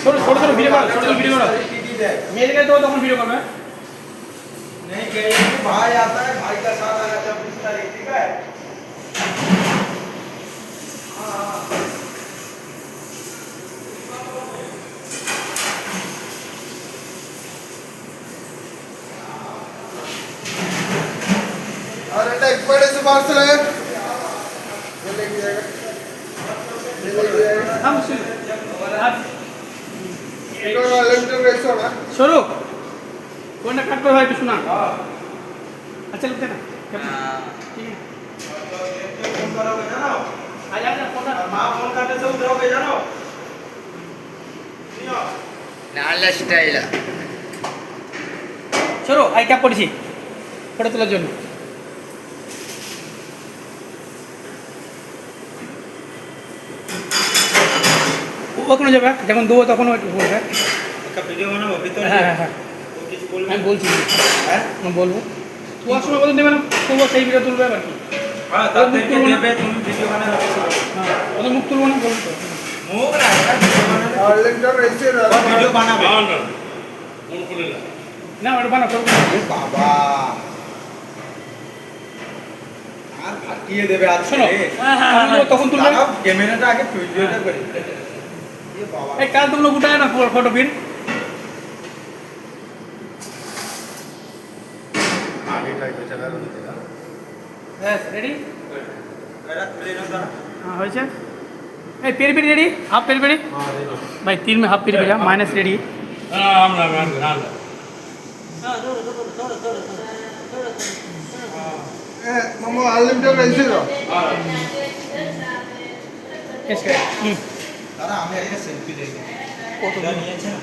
छोड़ो छोड़ो छोड़ो वीडियो करो छोड़ो वीडियो करो मेरे के तो तुम वीडियो करो नहीं कहीं भाई आता है भाई का साथ आया 26 तारीख ठीक है अरे एक बड़े से पार्सल है ये लेके जाएगा हम इनको अनलिमिटेड रेस होना छोड़ो कौन ना कट पर भाई सुना अच्छा लगता है ना ठीक है फोन करोगे जानो आ जा फोन मां फोन करते से उतरोगे जानो नाला स्टाइल छोड़ो आई क्या पड़ी फोटो তোলার জন্য ওখানে যাবে যখন দেবো তখন একটু বলবে একটা ভিডিও বানাবো ভিতরে হ্যাঁ হ্যাঁ হ্যাঁ তো কিছু বলবে আমি বলছি হ্যাঁ আমি বলবো তোমার সময় বলতে দেবে না তুলবো সেই ভিডিও তুলবে আর কি हां তাদেরকে দেবে তুমি ভিডিও বানাবে হ্যাঁ ওদের মুখ তুলবো না বলবো তো মুখ না এটা ভিডিও বানাবে অনলাইনটা রেসে ভিডিও বানাবে না না মন খুলে না না ওটা বানা করবো বাবা আর ফাটিয়ে দেবে আজ শোনো হ্যাঁ তখন তুলবে ক্যামেরাটা আগে ভিডিওটা করি ये बाबा এই কাল तुम लोग उठाए ना फोटो फिर आगे ट्राई कर चला लो यस रेडी मेरा खुले ना जरा हाँ হয়েছে এই peri peri ready half peri peri हां रेडी भाई 3 में half peri peri minus ready আমরা না मामा अनलिमिटेड रेसে रो कैसे দাদা আমি একটা সেলফি দেই কত নিয়েছেন